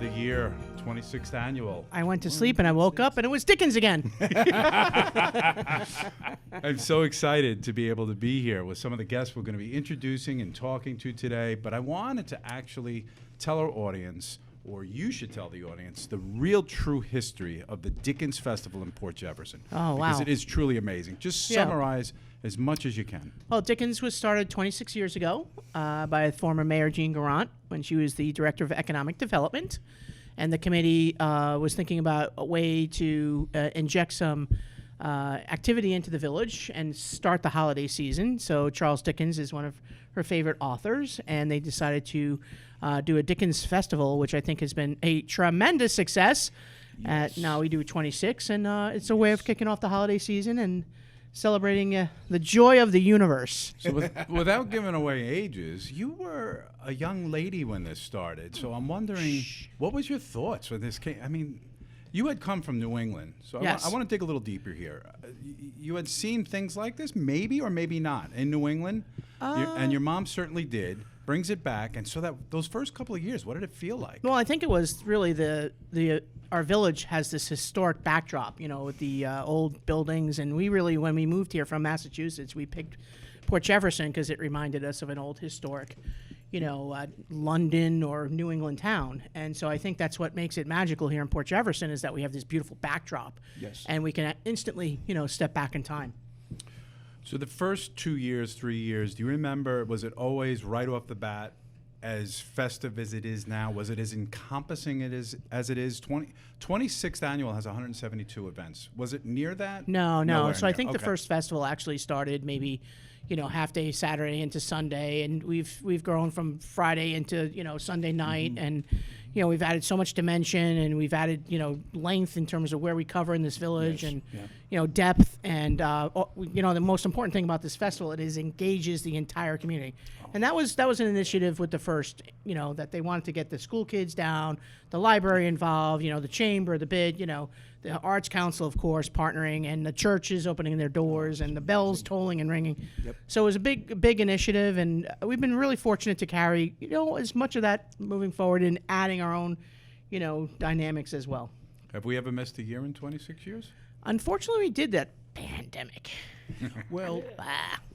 Another year, 26th annual. I went to sleep and I woke up and it was Dickens again. I'm so excited to be able to be here with some of the guests we're going to be introducing and talking to today. But I wanted to actually tell our audience, or you should tell the audience, the real true history of the Dickens Festival in Port Jefferson. Oh, wow. Because it is truly amazing. Just summarize as much as you can. Well, Dickens was started 26 years ago by former Mayor Jean Garant when she was the Director of Economic Development. And the committee was thinking about a way to inject some activity into the village and start the holiday season. So Charles Dickens is one of her favorite authors, and they decided to do a Dickens Festival, which I think has been a tremendous success. Yes. Now we do 26, and it's a way of kicking off the holiday season and celebrating the joy of the universe. So without giving away ages, you were a young lady when this started. So I'm wondering, what was your thoughts when this came? I mean, you had come from New England. So Yes. I want to dig a little deeper here. You had seen things like this, maybe or maybe not, in New England. And your mom certainly did. Brings it back. And so those first couple of years, what did it feel like? Well, I think it was really our village has this historic backdrop, with the old buildings. And we really, when we moved here from Massachusetts, we picked Port Jefferson because it reminded us of an old historic, London or New England town. And so I think that's what makes it magical here in Port Jefferson is that we have this beautiful backdrop. Yes. And we can instantly, step back in time. So the first 2 years, 3 years, do you remember, was it always right off the bat as festive as it is now? Was it as encompassing as it is? 26th annual has 172 events. Was it near that? No. Nowhere So I near. think the Okay. first festival actually started maybe, half day Saturday into Sunday, and we've grown from Friday into Sunday night, and we've added so much dimension, and we've added length in terms of where we cover in this village, Yes. and Yeah. depth, and the most important thing about this festival, it engages the entire community, and that was an initiative with the first, that they wanted to get the school kids down, the library involved, the chamber, the bid, the Arts Council, of course, partnering, and the churches opening their doors, and the bells tolling and ringing. Yep. So it was a big initiative, and we've been really fortunate to carry, as much of that moving forward and adding our own, dynamics as well. Have we ever missed a year in 26 years? Unfortunately, we did that pandemic. Well,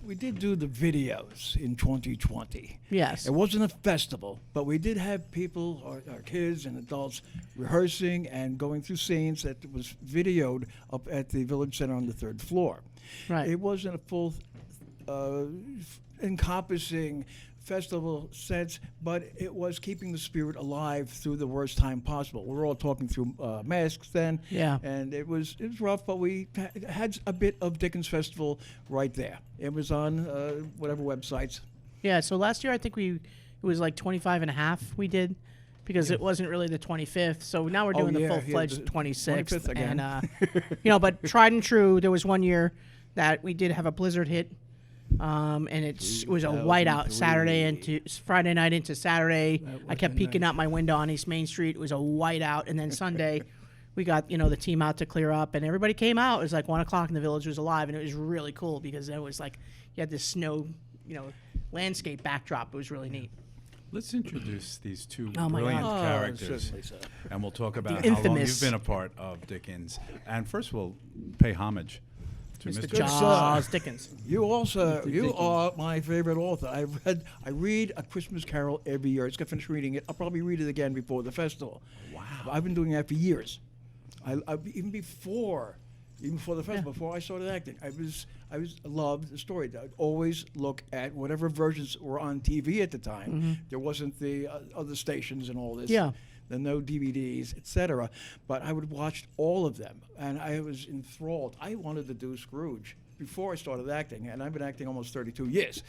we did do the videos in 2020. Yes. It wasn't a festival, but we did have people, our kids and adults, rehearsing and going through scenes that was videoed up at the Village Center on the 3rd floor. Right. It wasn't a full encompassing festival sense, but it was keeping the spirit alive through the worst time possible. We were all talking through masks then, Yeah. and it was rough, but we had a bit of Dickens Festival right there. It was on whatever websites. Yeah, so last year I think it was like 25 and a half we did, because it wasn't really the 25th. So now we're doing the full-fledged the 26th. 25th again. And, but tried and true, there was one year that we did have a blizzard hit, and it was a whiteout Friday night into Saturday. I kept peeking out my window on East Main Street. It was a whiteout, and then Sunday we got the team out to clear up, and everybody came out. It was like 1 o'clock, and the village was alive, and it was really cool because it was like you had this snow, landscape backdrop. It was really neat. Let's introduce these two Oh, my brilliant God. characters, Certainly so. and we'll talk about The how long infamous- you've been a part of Dickens. And first, we'll pay homage to Mr. Mr. Charles Dickens. You also, Mr. you Dickens. are my favorite author. I read A Christmas Carol every year. I just got finished reading it. I'll probably read it again before the festival. Wow. I've been doing that for years. Even before the festival, before I started acting, I loved the story. I'd always look at whatever versions were on TV at the time. There wasn't the other stations and all this. Yeah. The no DVDs, etc. But I would watch all of them, and I was enthralled. I wanted to do Scrooge before I started acting, and I've been acting almost 32 years.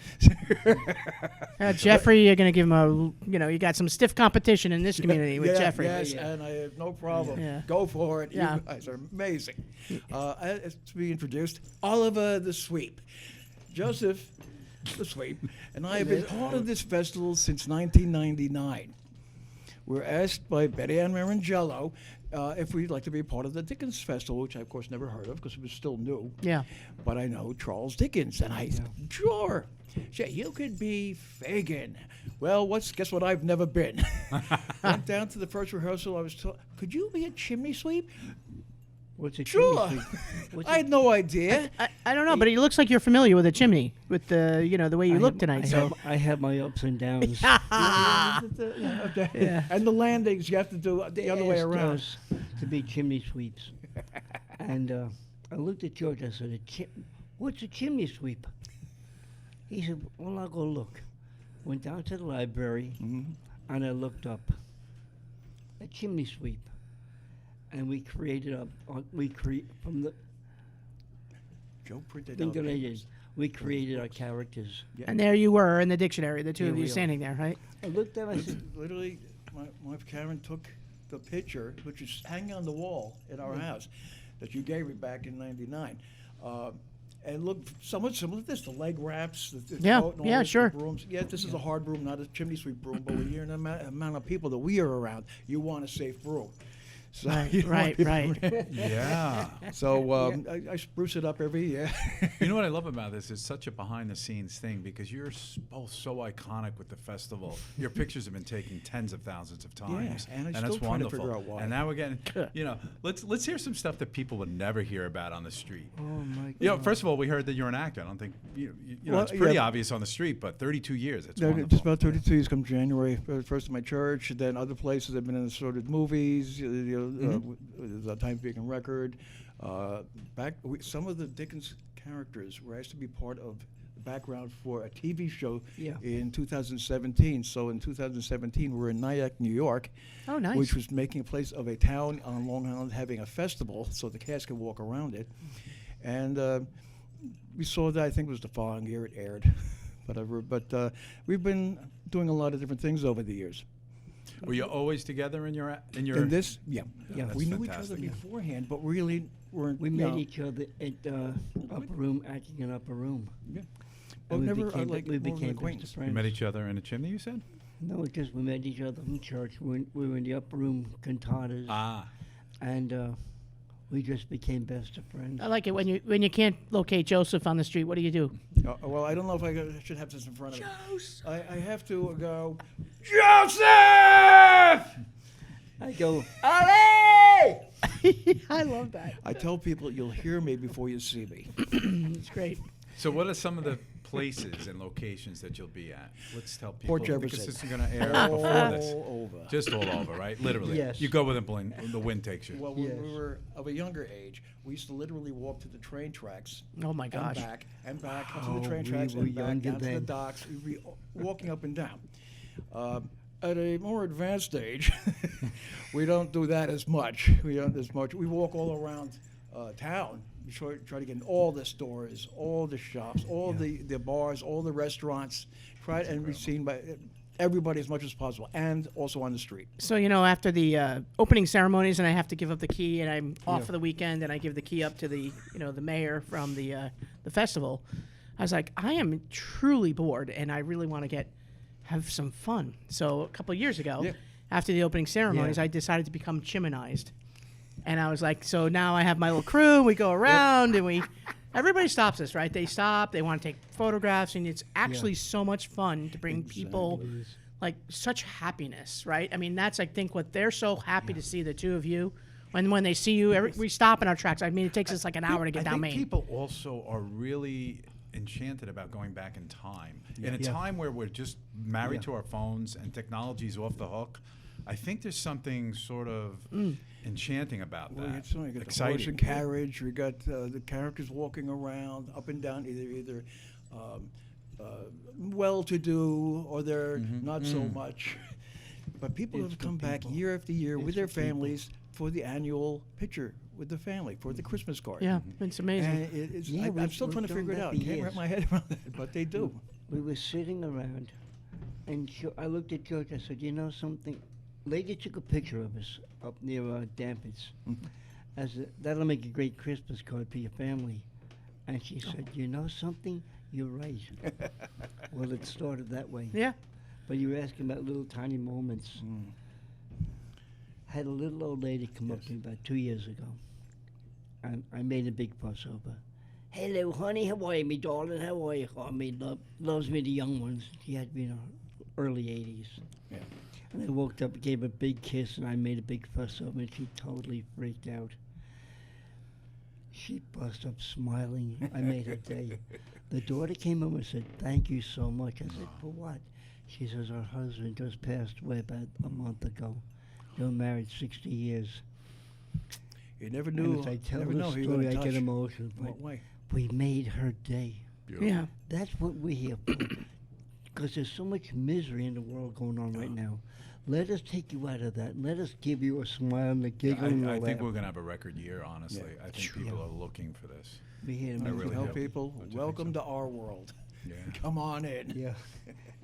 Jeffrey, you're going to give him you got some stiff competition in this community with Jeffrey. Yes, and I have no problem. Yeah. Go for it. Yeah. You guys are amazing. To be introduced, Oliver the Sweep. Joseph the Sweep, and I have been part of this festival since 1999. We're asked by Betty Ann Marangello if we'd like to be a part of the Dickens Festival, which I, of course, never heard of because it was still new. Yeah. But I know Charles Dickens, and I said, sure. Say, you could be Fagin. Well, guess what I've never been. Went down to the first rehearsal. I was told, could you be a chimney sweep? What's a Sure. chimney sweep? I had no idea. I don't know, but it looks like you're familiar with a chimney, with the the way you look tonight. I have my ups and downs. Yeah. And the landings, you have to do the other way asked around. us to be chimney sweeps. And I looked at George. I said, what's a chimney sweep? He said, well, I'll go look. Went down to the library, and I looked up a chimney sweep. And we created from the Joe printed thing out that I did, papers. we created our characters. And there you were in the dictionary, the two Here of you we are. standing there, right? I looked at it, I said, Literally, my wife Karen took the picture, which is hanging on the wall in our house, that you gave me back in '99, and looked somewhat similar to this: the leg wraps, the Yeah, coat and all yeah, this, sure. the brooms. Yeah, this is a hard broom, not a chimney sweep broom. But when you're in the amount of people that we are around, you want a safe broom. So Right, you don't right, want people- right. Yeah. So I spruce it up every year. You know what I love about this? It's such a behind-the-scenes thing because you're both so iconic with the festival. Your pictures have been taken tens of thousands of times, and I'm it's still trying to wonderful. figure out why. And now we're getting, let's hear some stuff that people would never hear about on the street. oh, my God. You know, first of all, we heard that you're an actor. I don't think Well, it's pretty yeah. obvious on the street, but 32 years. It's No, wonderful. just about 32 years come January. First in my church, then other places. I've been in assorted movies. The Time Beacon record. Some of the Dickens characters were asked to be part of the background for a TV show Yeah. in 2017. So in 2017, we're in Nyack, New York, Oh, nice. which was making place of a town on Long Island having a festival, so the cast could walk around it. And we saw that. I think it was the following year it aired. Whatever. But we've been doing a lot of different things over the years. Were you always together in your? In this, yeah. that's We knew fantastic. each other beforehand, but really weren't. We you met know, each other at upper room, acting in upper room. Yeah. And Well, we never, became, like, we more of an became acquaintance. best You friends. met each other in a chimney. You said. No, because we met each other from church. We were in the upper room cantatas, Ah. and we just became best of friends. I like it when you can't locate Joseph on the street. What do you do? Well, I don't know if I should have this in front of me. I have to go, Joseph! I go, I love that. I tell people you'll hear me before you see me. It's great. So, what are some of the places and locations that you'll be at? Let's tell people Port because Jefferson. this is going to air All before this. over. Just all over, right? Literally. Yes. You go with the wind takes you. Well, when Yes. we were of a younger age, we used to literally walk to the train tracks. Oh my gosh. And back to Oh, the train we tracks were and back younger down to the then. docks. We'd be walking up and down. At a more advanced age, we don't do that as much. We don't as much. We walk all around town. We try to get in all the stores, all the shops, all the bars, all the restaurants. Try and be seen by everybody as much as possible, and also on the street. So after the opening ceremonies, and I have to give up the key, and I'm off for the weekend, and I give the key up to the the mayor from the festival. I was like, I am truly bored, and I really want to have some fun. So a couple of years ago, Yeah. after the opening ceremonies, Yeah. I decided to become chimneyized, and I was like, so now I have my little crew. We go around, and everybody stops us, right? They stop. They want to take photographs, and it's actually so much fun to bring people. Like such happiness, right? I mean, that's I think what they're so happy to see the two of you. When they see you, we stop in our tracks. I mean, it takes us like an hour to get I down think Main. people also are really enchanted about going back in time. In a time where we're just married to our phones and technology's off the hook, I think there's something sort of enchanting about Well, that. you got the horse and carriage. We got the characters walking around up and down, either well-to-do or they're not so much. But people have come back year after year with their families for the annual picture with the family, for the Christmas card. Yeah, it's amazing. And Yeah, I'm still we've trying to done figure it that out. for Can't wrap years. my head around that, but they do. we were sitting around, and I looked at George. I said, "You know something?" Lady took a picture of us up near Dampits. That'll make a great Christmas card for your family. And she said, "You know something? You're right." Well, it started that way. Yeah. But you were asking about little tiny moments. had a little old lady come up to me about 2 years ago. And I made a big fuss over. Hello, honey. How are you, me darling? How are you? Oh, me loves me, the young ones. She had me in her early 80s. Yeah. And I walked up, gave her a big kiss, and I made a big fuss over, and she totally freaked out. She bust up smiling. I made her day. The daughter came over and said, "Thank you so much." I said, "For what?" She says, "Her husband just passed away about a month ago. They were married 60 years." You never And knew. as I tell never the know who you're story, gonna I get touch. emotional. But What way? we made her day. Beautiful. Yeah. That's what we're here for. Because there's so much misery in the world going on right now. Let us take you out of that. Let us give you a smile and a giggle and a I think laugh. we're going to have a record year, honestly. Yeah. I think people are looking for this. We're here to I make really you Tell do. people, I do think welcome so. to our world. Yeah. Come on in. Yeah.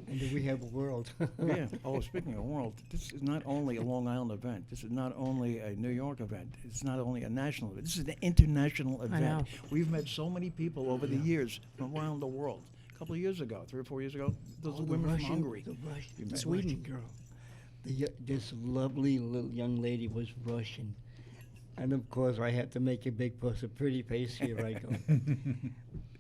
And then we have a world. Yeah. Oh, speaking of world, this is not only a Long Island event. This is not only a New York event. It's not only a national event. This is an international event. know. We've met so many people over the years from around the world. A couple of years ago, 3 or 4 years ago, those Oh, the women Russian- from Hungary. The Russian, met Sweden. Russian girl. This lovely little young lady was Russian. And of course, I had to make a big fuss, a pretty face here I go.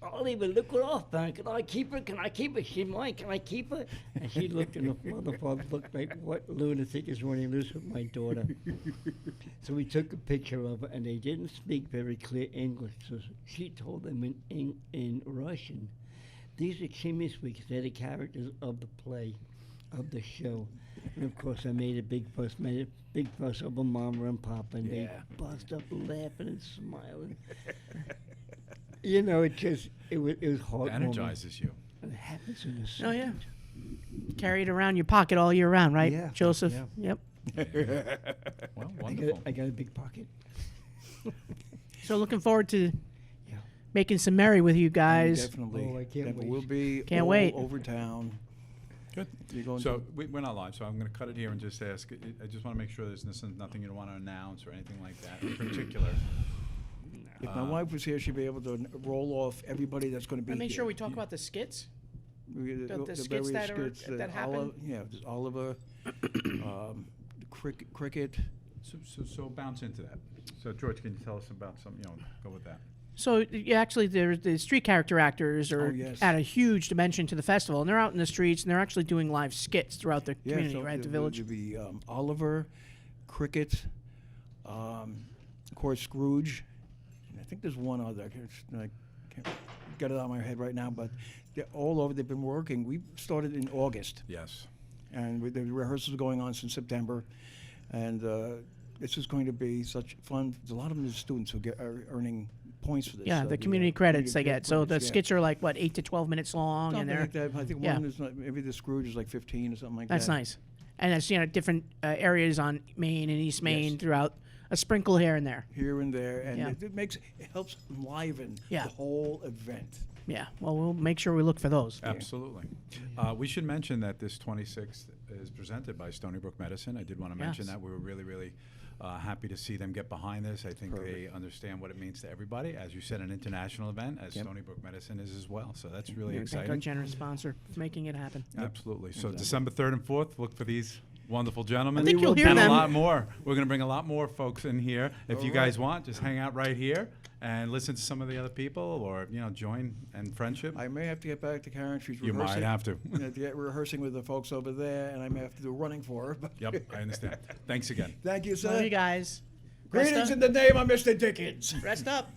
Oliver, look her off, man. Can I keep her? Can I keep her? She mine. Can I keep her? And she looked, and the father looked like, what lunatic is running loose with my daughter? So we took a picture of her, and they didn't speak very clear English. So she told them in Russian, "These are chimney sweeps. They're the characters of the play, of the show." And of course, I made a big fuss over Mama and Papa, and Yeah. they bust up laughing and smiling. You know, it was heartwarming. Energizes you. And it happens in a second. Oh, yeah. Carry it around your pocket all year round, right, Yeah. Joseph? Yeah. Yep. Well, wonderful. I got a big pocket. So looking forward to Yeah. making some merry with you guys. Definitely. Oh, I can't Definitely. wait. We'll be Can't all wait. over town. Good. You're going So to, we're not live, so I'm going to cut it here and just ask. I just want to make sure there's nothing you want to announce or anything like that in particular. if my wife was here, she'd be able to roll off everybody that's going to be I make here. sure we talk about the skits. The skits various that are- skits that happen? Yeah, there's Oliver, cricket. So bounce into that. So George, can you tell us about some? Go with that. So actually, the street character actors are Oh, yes. add a huge dimension to the festival, and they're out in the streets and they're actually doing live skits throughout the community, so right? The there- village. There'd be Oliver, cricket, of course Scrooge. And I think there's one other. I can't get it out of my head right now, but they're all over. They've been working. We started in August, Yes. and the rehearsals are going on since September, and this is going to be such fun. There's a lot of them are students who are earning points for this. Yeah, the community credits they get. So the credits, yeah. skits are like what 8 to 12 minutes long, Something and they're like that. I think yeah. one is maybe the Scrooge is like 15 or something like that's that. nice. And that's different areas on Maine and East Maine Yes. throughout a sprinkle here and there. Here and there, and Yeah. it helps enliven Yeah. the whole event. Yeah, well, we'll make sure we look for those. Absolutely. We should mention that this 26th is presented by Stony Brook Medicine. I did want to mention Yes. that. We were really, really happy to see them get behind this. I think they understand what it means to everybody. As you said, an international event, as Yep. Stony Brook Medicine is as well. So that's really Thank our exciting. generous sponsor for making it happen. Absolutely. So December 3rd and 4th, look for these wonderful gentlemen. I think you'll hear and them. a lot more. We're going to bring a lot more folks in here. If you guys want, just hang out right here and listen to some of the other people, or join in friendship. I may have to get back to Karen. She's You rehearsing. might have to. Get rehearsing with the folks over there, and I may have to do running for her. But Yep, I understand. Thanks again. Thank you, Love sir. you guys. Greetings in the name of Mr. Dickens. Rest up.